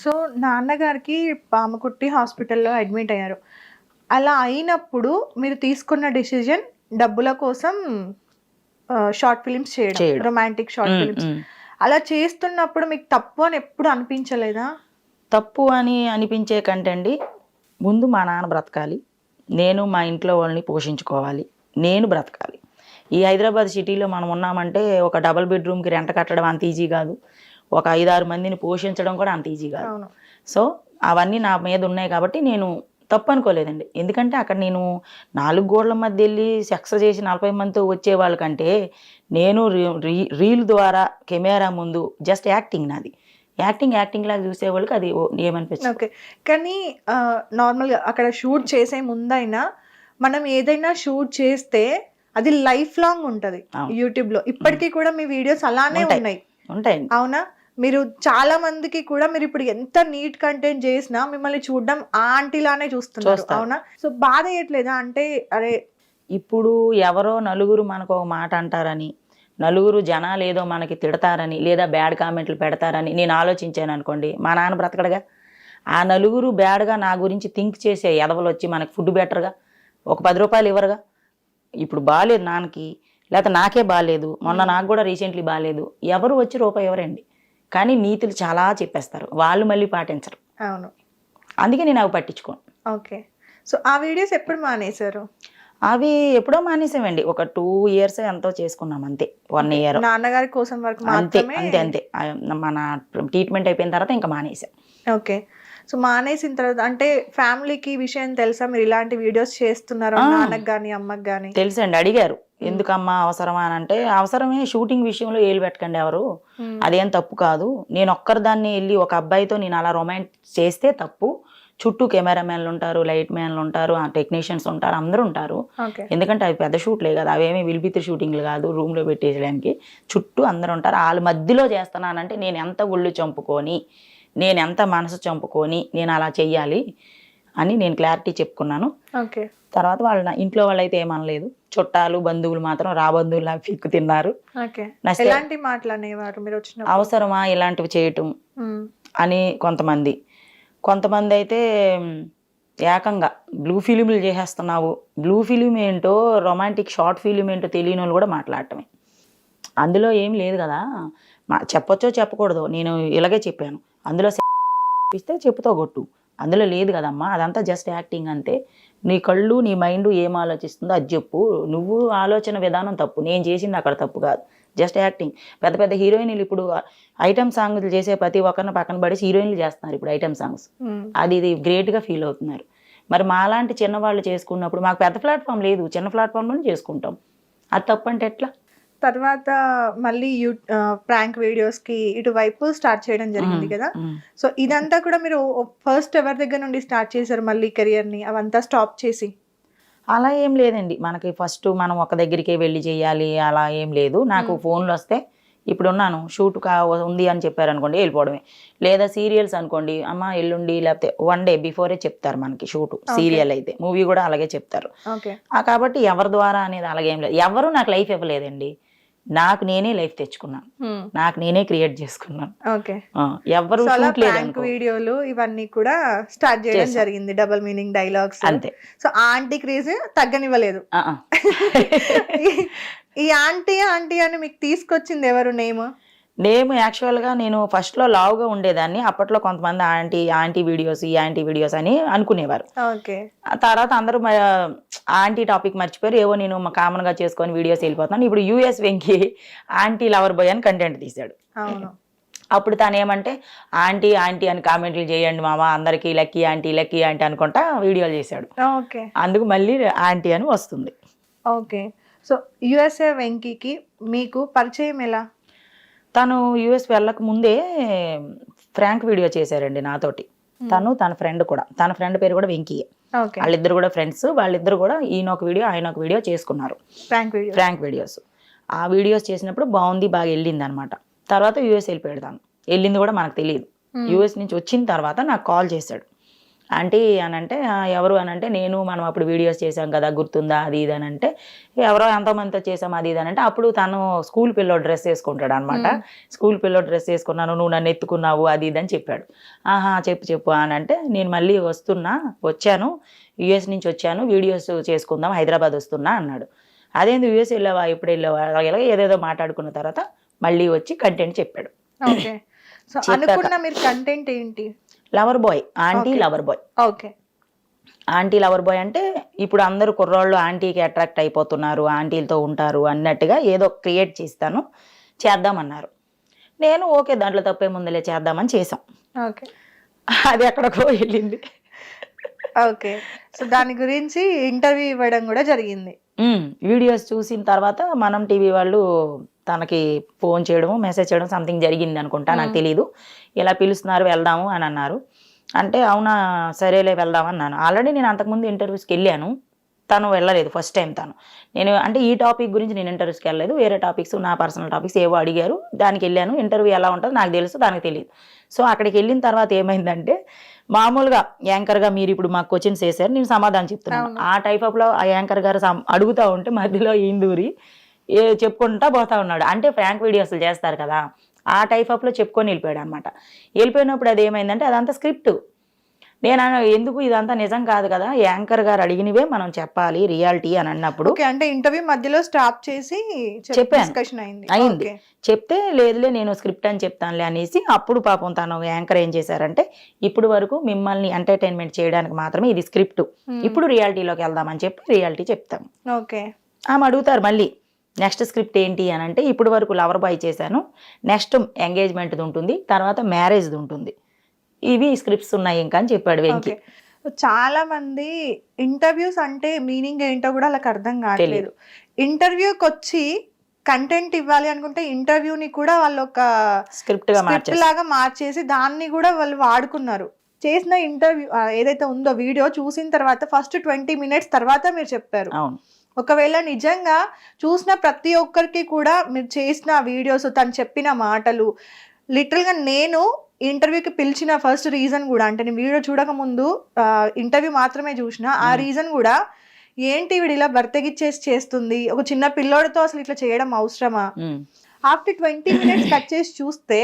So నాన్నగారికి పాము కుట్టి హాస్పిటల్లో అడ్మిట్ అయ్యారు. అలా అయినప్పుడు మీరు తీసుకున్న డిసిజన్ డబ్బుల కోసం షార్ట్ ఫిలిమ్స్ చేయడం, రొమాంటిక్ షార్ట్ ఫిలిమ్స్. అలా చేస్తున్నప్పుడు మీకు తప్పు అని ఎప్పుడు అనిపించలేదా? తప్పు అని అనిపించే కంటే అండి, ముందు మా నాన్న బ్రతకాలి, నేను మా ఇంట్లో వాళ్ళని పోషించుకోవాలి, నేను బ్రతకాలి. ఈ హైదరాబాద్ సిటీలో మనం ఉన్నామంటే ఒక డబుల్ బెడ్రూమ్కి రెంట్ కట్టడం అంత ఈజీ కాదు, ఒక 5-6 మందిని పోషించడం కూడా అంత ఈజీ కాదు. సో అవన్నీ నా మీద ఉన్నాయి కాబట్టి నేను తప్పు అనుకోలేదండి. ఎందుకంటే అక్కడ నేను 4 గోడల మధ్య వెళ్ళి సెక్స్ చేసి 40 మందితో వచ్చే వాళ్ళకంటే నేను రీల్ ద్వారా కెమెరా ముందు జస్ట్ యాక్టింగ్, నాది యాక్టింగ్ లాగా చూసేవాళ్ళకి అది ఏమనిపించింది. ఓకే, కానీ నార్మల్గా అక్కడ షూట్ చేసే ముందైనా మనం ఏదైనా షూట్ చేస్తే అది లైఫ్ లాంగ్ ఉంటుంది యూట్యూబ్లో. ఇప్పటికీ కూడా మీ వీడియోస్ అలానే ఉంటాయి. అవునా? మీరు చాలా మందికి కూడా మీరు ఇప్పుడు ఎంత నీట్ కంటెంట్ చేసినా మిమ్మల్ని చూడడం ఆంటీలానే చూస్తున్నారు. అవునా? సో బాధ వేయట్లేదా? అంటే అరే ఇప్పుడు ఎవరో నలుగురు మనకు ఒక మాట అంటారని, నలుగురు జనాలు ఏదో మనకి తిడతారని, లేదా బ్యాడ్ కామెంట్లు పెడతారని నేను ఆలోచించాను అనుకోండి, మా నాన్న బ్రతకడగా. ఆ నలుగురు బ్యాడ్గా నా గురించి థింక్ చేసే ఎదవలు వచ్చి మనకి ఫుడ్ బెటర్గా ఒక 10 రూపాయలు ఇవ్వరుగా. ఇప్పుడు బాగాలేదు నాన్నకి, లేకపోతే నాకే బాగాలేదు, మొన్న నాకు కూడా రీసెంట్లీ బాగాలేదు, ఎవరు వచ్చి రూపాయి ఎవరండి. కానీ నీతులు చాలా చెప్పేస్తారు, వాళ్ళు మళ్ళీ పాటించరు. అవును, అందుకే నేను అవి పట్టించుకోను. ఓకే, సో ఆ వీడియోస్ ఎప్పుడు మానేశారు? అవి ఎప్పుడో మానేసామండి, ఒక 2 years ఎంతో చేసుకున్నాం అంతే, 1 year. నాన్నగారి కోసం వరకు అంతే అంతే. మన ట్రీట్మెంట్ అయిపోయిన తర్వాత ఇంకా మానేసాం. ఓకే, సో మానేసిన తర్వాత అంటే ఫ్యామిలీకి విషయం తెలుసా మీరు ఇలాంటి వీడియోస్ చేస్తున్నారు? నాన్నకు కానీ అమ్మకి కానీ తెలుసండి. అడిగారు ఎందుకమ్మా అవసరమా అని. అంటే అవసరమే, షూటింగ్ విషయంలో ఏలు పెట్టకండి ఎవరు, అదేం తప్పు కాదు. నేను ఒక్కరిదాన్ని వెళ్ళి ఒక అబ్బాయితో నేను అలా రొమాన్స్ చేస్తే తప్పు. చుట్టూ కెమెరామెన్లు ఉంటారు, లైట్ మ్యాన్లు ఉంటారు, టెక్నీషియన్స్ ఉంటారు, అందరూ ఉంటారు. ఎందుకంటే అవి పెద్ద షూట్లే కదా, అవేమీ విలిపిత్రి షూటింగ్లు కాదు రూమ్లో పెట్టేయడానికి. చుట్టూ అందరు ఉంటారు, వాళ్ళ మధ్యలో చేస్తున్నానంటే నేను ఎంత ఒళ్ళు చంపుకొని, నేను ఎంత మనసు చంపుకొని నేను అలా చెయ్యాలి అని నేను క్లారిటీ చెప్పుకున్నాను. తర్వాత వాళ్ళ ఇంట్లో వాళ్ళు అయితే ఏమనలేదు, చుట్టాలు బంధువులు మాత్రం రాబంధువులు ఫిక్కు తిన్నారు. అవసరమా ఇలాంటివి చేయటం అని కొంతమంది అయితే ఏకంగా బ్లూ ఫిలింలు చేసేస్తున్నావు, బ్లూ ఫిలిం ఏంటో రొమాంటిక్ షార్ట్ ఫిలిం ఏంటో తెలియని వాళ్ళు కూడా మాట్లాడటమే. అందులో ఏం లేదు కదా, చెప్పొచ్చో చెప్పకూడదు, నేను ఇలాగే చెప్పాను. అందులో ఇస్తే చెప్పుతో కొట్టు, అందులో లేదు కదమ్మా, అదంతా జస్ట్ యాక్టింగ్ అంతే. నీ కళ్ళు నీ మైండ్ ఏం ఆలోచిస్తుందో అది చెప్పు, నువ్వు ఆలోచన విధానం తప్పు, నేను చేసింది అక్కడ తప్పు కాదు, జస్ట్ యాక్టింగ్. పెద్ద పెద్ద హీరోయిన్లు ఇప్పుడు ఐటమ్ సాంగ్లు చేసే ప్రతి ఒక్కరిని పక్కన పడేసి హీరోయిన్లు చేస్తున్నారు ఇప్పుడు ఐటమ్ సాంగ్స్. ఇది గ్రేట్గా ఫీల్ అవుతున్నారు. మరి మాలాంటి చిన్నవాళ్ళు చేసుకున్నప్పుడు మాకు పెద్ద ప్లాట్ఫామ్ లేదు, చిన్న ప్లాట్ఫామ్లోనే చేసుకుంటాం, అది తప్పు అంటే ఎట్లా? తర్వాత మళ్ళీ ప్రాంక్ వీడియోస్ కి ఇటువైపు స్టార్ట్ చేయడం జరిగింది కదా. సో ఇదంతా కూడా మీరు ఫస్ట్ ఎవరి దగ్గర నుండి స్టార్ట్ చేశారు మళ్ళీ కెరియర్ ని అవంతా స్టాప్ చేసి? అలా ఏం లేదండి, మనకి ఫస్ట్ మనం ఒక దగ్గరికే వెళ్ళి చేయాలి అలా ఏం లేదు. నాకు ఫోన్లు వస్తే ఇప్పుడు ఉన్నాను షూట్ ఉంది అని చెప్పారు అనుకోండి వెళ్ళిపోవడమే. లేదా సీరియల్స్ అనుకోండి, అమ్మ ఎల్లుండి లేకపోతే 1 day బిఫోరే చెప్తారు మనకి షూట్. సీరియల్ అయితే మూవీ కూడా అలాగే చెప్తారు. కాబట్టి ఎవరి ద్వారా అనేది అలాగేం లేదు. ఎవరు నాకు లైఫ్ ఇవ్వలేదండి, నాకు నేనే లైఫ్ తెచ్చుకున్నాను, నాకు నేనే క్రియేట్ చేసుకున్నాను. ఎవరు వీడియోలు ఇవన్నీ కూడా స్టార్ట్ చేయడం జరిగింది, డబుల్ మీనింగ్ డైలాగ్స్ అంతే. సో ఆంటీ క్రేజ్ తగ్గనివ్వలేదు. ఈ ఆంటీ అని మీకు తీసుకొచ్చింది ఎవరు? నేమ్ యాక్చువల్గా నేను ఫస్ట్లో లావుగా ఉండేదాన్ని, అప్పట్లో కొంతమంది ఆంటీ వీడియోస్ అని అనుకునేవారు. తర్వాత అందరూ ఆంటీ టాపిక్ మర్చిపోయారు, ఏవో నేను కామన్గా చేసుకొని వీడియోస్ వెళ్ళిపోతున్నాను. ఇప్పుడు US Venky aunty lover boy అని కంటెంట్ తీశాడు. అప్పుడు తను ఏమంటే ఆంటీ అని కామెంట్లు చేయండి మామ, అందరికీ లక్కీ ఆంటీ అనుకుంటా వీడియోలు చేశాడు. అందుకు మళ్ళీ ఆంటీ అని వస్తుంది. ఓకే, సో USA వెంకీకి మీకు పరిచయం ఎలా? తను US వెళ్ళక ముందే ఫ్రాంక్ వీడియో చేశారండి నాతోటి. తన ఫ్రెండ్ కూడా, తన ఫ్రెండ్ పేరు కూడా వెంకీయే. వాళ్ళిద్దరు కూడా ఫ్రెండ్స్, వాళ్ళిద్దరు కూడా ఈయన ఒక వీడియో ఆయన ఒక వీడియో చేసుకున్నారు, ఫ్రాంక్ వీడియోస్. ఆ వీడియోస్ చేసినప్పుడు బాగుంది, బాగా వెళ్ళింది అనమాట. తర్వాత US వెళ్ళిపోయాడు. తను వెళ్ళింది కూడా మనకు తెలియదు. US నుంచి వచ్చిన తర్వాత నాకు కాల్ చేశాడు, ఆంటీ అని అంటే ఎవరు అని అంటే నేను మనం అప్పుడు వీడియోస్ చేసాం కదా గుర్తుందా అది ఇది అని అంటే ఎవరో ఎంతోమందితో చేసాం అది ఇది అని అంటే అప్పుడు తను స్కూల్ పిల్లోడు డ్రెస్ వేసుకుంటాడు అనమాట. స్కూల్ పిల్లోడు డ్రెస్ వేసుకున్నాను, నువ్వు నన్ను ఎత్తుకున్నావు అది ఇది అని చెప్పాడు. ఆహా చెప్పు అని అంటే నేను మళ్ళీ వచ్చాను యుఎస్ నుంచి వచ్చాను, వీడియోస్ చేసుకుందాం, హైదరాబాద్ వస్తున్నా అన్నాడు. అదేంది యుఎస్ వెళ్ళావా, ఇప్పుడు వెళ్ళావా, అలాగే ఏదేదో మాట్లాడుకున్న తర్వాత మళ్ళీ వచ్చి కంటెంట్ చెప్పాడు. ఓకే. సో అనుకున్న మీరు కంటెంట్ ఏంటి? Lover boy, aunty lover boy. Okay. Aunty lover boy అంటే ఇప్పుడు అందరూ కుర్రోళ్ళు ఆంటీకి అట్రాక్ట్ అయిపోతున్నారు, ఆంటీలతో ఉంటారు అన్నట్టుగా ఏదో క్రియేట్ చేద్దామన్నారు. నేను ఓకే దాంట్లో తప్పే ముందులే చేద్దామని చేసాం. ఓకే. అది ఎక్కడికో వెళ్ళింది. ఓకే. సో దాని గురించి ఇంటర్వ్యూ ఇవ్వడం కూడా జరిగింది. వీడియోస్ చూసిన తర్వాత మనం టీవీ వాళ్ళు తనకి ఫోన్ చేయడము మెసేజ్ చేయడం సంథింగ్ జరిగింది అనుకుంటా, నాకు తెలీదు. ఇలా పిలుస్తున్నారు వెళ్దాము అని అన్నారు. అంటే అవునా సరేలే వెళ్దాం అన్నాను. ఆల్రెడీ నేను అంతకుముందు ఇంటర్వ్యూస్కి వెళ్ళాను, తను వెళ్ళలేదు ఫస్ట్ టైం. నేను అంటే ఈ టాపిక్ గురించి నేను ఇంటర్వ్యూస్కి వెళ్ళలేదు, వేరే టాపిక్స్ నా పర్సనల్ టాపిక్స్ ఏవో అడిగారు, దానికి వెళ్ళాను. ఇంటర్వ్యూ ఎలా ఉంటుందో నాకు తెలుసు, దానికి తెలియదు. సో అక్కడికి వెళ్ళిన తర్వాత ఏమైందంటే మామూలుగా యాంకర్గా మీరు ఇప్పుడు మాకు క్వశ్చన్స్ వేసారు, నేను సమాధానం చెప్తున్నాను. ఆ టైప్ ఆఫ్లో ఆ యాంకర్ గారు అడుగుతూ ఉంటే మధ్యలో ఇందూరి చెప్పుకుంటా పోతా ఉన్నాడు. అంటే ఫ్రాంక్ వీడియోస్లు చేస్తారు కదా, ఆ టైప్ ఆఫ్లో చెప్పుకొని వెళ్ళిపోయాడు అనమాట. వెళ్ళిపోయినప్పుడు అది ఏమైందంటే అదంతా స్క్రిప్ట్. నేను ఎందుకు ఇదంతా నిజం కాదు కదా, యాంకర్ గారు అడిగినవే మనం చెప్పాలి రియాలిటీ అని అన్నప్పుడు అంటే ఇంటర్వ్యూ మధ్యలో స్టాప్ చేసి చెప్పాను. అయింది. చెప్తే లేదులే నేను స్క్రిప్ట్ అని చెప్తానులే అనేసి అప్పుడు పాపం తను యాంకర్ ఏం చేశారంటే ఇప్పుడు వరకు మిమ్మల్ని ఎంటర్టైన్మెంట్ చేయడానికి మాత్రమే ఇది స్క్రిప్ట్, ఇప్పుడు రియాలిటీలోకి వెళ్దామని చెప్పి రియాలిటీ చెప్తాం. ఓకే. ఆమె అడుగుతారు మళ్ళీ నెక్స్ట్ స్క్రిప్ట్ ఏంటి అని అంటే ఇప్పుడు వరకు లవర్ బాయ్ చేశాను, నెక్స్ట్ ఎంగేజ్మెంట్ది ఉంటుంది, తర్వాత మ్యారేజ్ది ఉంటుంది, ఇవి స్క్రిప్ట్స్ ఉన్నాయి ఇంకా అని చెప్పాడు వెంకీ. చాలా మంది ఇంటర్వ్యూస్ అంటే మీనింగ్ ఏంటో కూడా వాళ్ళకి అర్థం కావట్లేదు. ఇంటర్వ్యూకి వచ్చి కంటెంట్ ఇవ్వాలి అనుకుంటే ఇంటర్వ్యూని కూడా వాళ్ళు ఒక స్క్రిప్ట్ లాగా మార్చేసి దాన్ని కూడా వాళ్ళు వాడుకున్నారు. చేసిన ఇంటర్వ్యూ ఏదైతే ఉందో వీడియో చూసిన తర్వాత ఫస్ట్ 20 minutes తర్వాత మీరు చెప్పారు. ఒకవేళ నిజంగా చూసిన ప్రతి ఒక్కరికి కూడా మీరు చేసిన వీడియోస్, తను చెప్పిన మాటలు, లిటరల్గా నేను ఇంటర్వ్యూకి పిలిచిన ఫస్ట్ రీజన్ కూడా అంటే నేను వీడియో చూడక ముందు ఇంటర్వ్యూ మాత్రమే చూసిన, ఆ రీజన్ కూడా ఏంటి వీడు ఇలా బర్తగిచ్చేసి చేస్తుంది, ఒక చిన్న పిల్లోడితో అసలు ఇట్లా చేయడం అవసరమా. ఆఫ్టర్ 20 minutes కట్ చేసి చూస్తే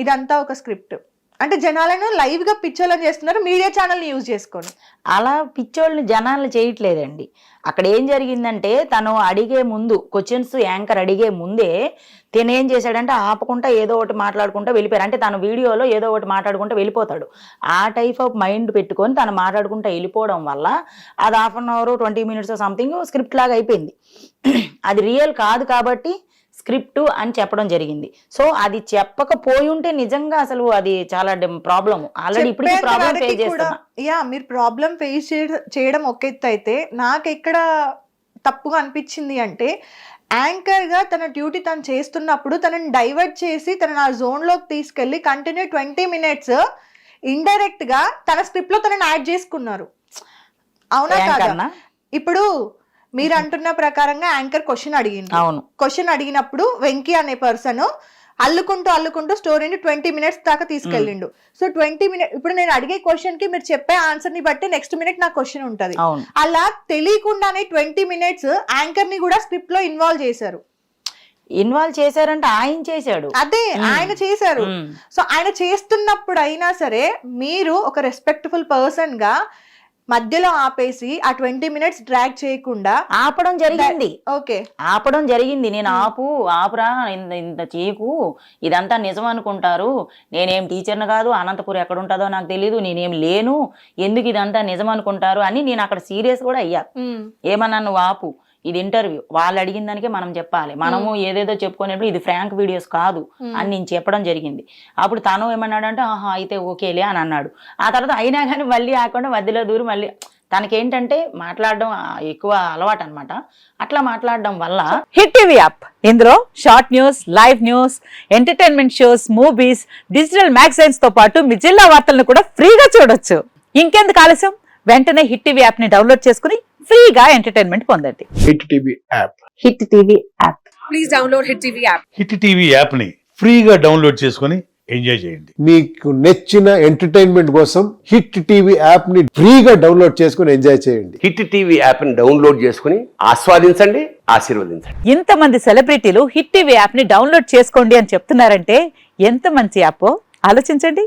ఇదంతా ఒక స్క్రిప్ట్. అంటే జనాలను లైవ్ గా పిచ్చోళ్ళని చేస్తున్నారు మీడియా ఛానల్ ని యూజ్ చేసుకొని. అలా పిచ్చోళ్ళని జనాలను చేయట్లేదండి. అక్కడ ఏం జరిగిందంటే తను అడిగే ముందు క్వశ్చన్స్ యాంకర్ అడిగే ముందే తను ఏం చేశాడంటే ఆపకుండా ఏదో ఒకటి మాట్లాడుకుంటూ వెళ్ళిపోయారు. అంటే తన వీడియోలో ఏదో ఒకటి మాట్లాడుకుంటూ వెళ్ళిపోతాడు. ఆ టైప్ ఆఫ్ మైండ్ పెట్టుకొని తను మాట్లాడుకుంటూ వెళ్ళిపోవడం వల్ల అది 1/2 hour 20 minutes సంథింగ్ స్క్రిప్ట్ లాగా అయిపోయింది. అది రియల్ కాదు కాబట్టి స్క్రిప్ట్ అని చెప్పడం జరిగింది. సో అది చెప్పకపోయి ఉంటే నిజంగా అసలు అది చాలా ప్రాబ్లం. ఆల్రెడీ ఇప్పుడు ప్రాబ్లం ఫేస్ చేస్తున్నా. మీరు ప్రాబ్లం ఫేస్ చేయడం ఒక ఎత్తు అయితే నాకు ఎక్కడ తప్పుగా అనిపించింది అంటే యాంకర్ గా తన డ్యూటీ తను చేస్తున్నప్పుడు తనని డైవర్ట్ చేసి తనని ఆ జోన్ లోకి తీసుకెళ్లి కంటిన్యూ 20 minutes ఇండైరెక్ట్ గా తన స్క్రిప్ట్ లో తనని యాడ్ చేసుకున్నారు. అవునా కాదా? ఇప్పుడు మీరు అంటున్న ప్రకారంగా యాంకర్ క్వశ్చన్ అడిగింది. అవును. క్వశ్చన్ అడిగినప్పుడు వెంకీ అనే పర్సన్ అల్లుకుంటూ స్టోరీని 20 minutes దాకా తీసుకెళ్ళిండు. సో 20 minutes ఇప్పుడు నేను అడిగే క్వశ్చన్ కి మీరు చెప్పే ఆన్సర్ ని బట్టి నెక్స్ట్ మినిట్ నా క్వశ్చన్ ఉంటది. అలా తెలియకుండానే 20 minutes యాంకర్ ని కూడా స్క్రిప్ట్ లో ఇన్వాల్వ్ చేశారంటే ఆయన చేశాడు. అదే ఆయన చేశారు. సో ఆయన చేస్తున్నప్పుడు అయినా సరే మీరు ఒక రెస్పెక్ట్ఫుల్ పర్సన్ గా మధ్యలో ఆపేసి ఆ 20 minutes డ్రాగ్ చేయకుండా ఆపడం జరిగింది. ఓకే, ఆపడం జరిగింది. నేను ఆపురా ఇంత చేయకు, ఇదంతా నిజం అనుకుంటారు, నేనేం టీచర్ని కాదు, అనంతపురం ఎక్కడ ఉంటుందో నాకు తెలీదు, నేనేం లేను, ఎందుకు ఇదంతా నిజం అనుకుంటారు అని నేను అక్కడ సీరియస్ కూడా అయ్యా. ఏమన్నా నువ్వు ఆపు, ఇది ఇంటర్వ్యూ, వాళ్ళు అడిగిన దానికే మనం చెప్పాలి, మనము ఏదేదో చెప్పుకునేప్పుడు ఇది ఫ్రాంక్ వీడియోస్ కాదు అని నేను చెప్పడం జరిగింది. అప్పుడు తను ఏమన్నాడంటే ఆహా అయితే ఓకేలే అని అన్నాడు. ఆ తర్వాత అయినా కానీ మళ్ళీ ఆకుండా మధ్యలో దూరం మళ్ళీ తనకేంటంటే మాట్లాడడం ఎక్కువ అలవాటు అనమాట. అట్లా మాట్లాడడం వల్ల హిట్ టీవీ యాప్, ఇందులో short news, live news, entertainment shows, movies, digital magazines తో పాటు మీ జిల్లా వార్తలను కూడా ఫ్రీగా చూడొచ్చు. ఇంకెందుకు ఆలస్యం, వెంటనే హిట్ టీవీ యాప్ ని డౌన్లోడ్ చేసుకుని ఫ్రీగా ఎంటర్టైన్మెంట్ పొందండి. Hit TV app. Hit TV app. Please download hit TV app. Hit TV app ని ఫ్రీగా డౌన్లోడ్ చేసుకుని ఎంజాయ్ చేయండి. మీకు నచ్చిన ఎంటర్టైన్మెంట్ కోసం హిట్ టీవీ యాప్ ని ఫ్రీగా డౌన్లోడ్ చేసుకుని ఎంజాయ్ చేయండి. హిట్ టీవీ యాప్ని డౌన్లోడ్ చేసుకుని ఆస్వాదించండి, ఆశీర్వదించండి. ఇంతమంది సెలబ్రిటీలు హిట్ టీవీ యాప్ ని డౌన్లోడ్ చేసుకోండి అని చెప్తున్నారంటే ఎంత మంచి యాప్ ఆలోచించండి.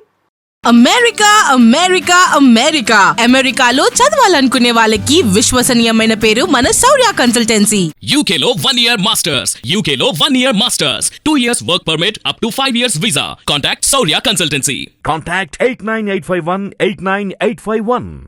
అమెరికా అమెరికా అమెరికా అమెరికాలో చదవాలనుకునే వాళ్ళకి విశ్వసనీయమైన పేరు మన శౌర్య కన్సల్టెన్సీ. UK లో 1 year masters. UK లో 1 year masters. 2 years work permit up to 5 years visa. Contact Saurya Consultancy. Contact 89851 89851.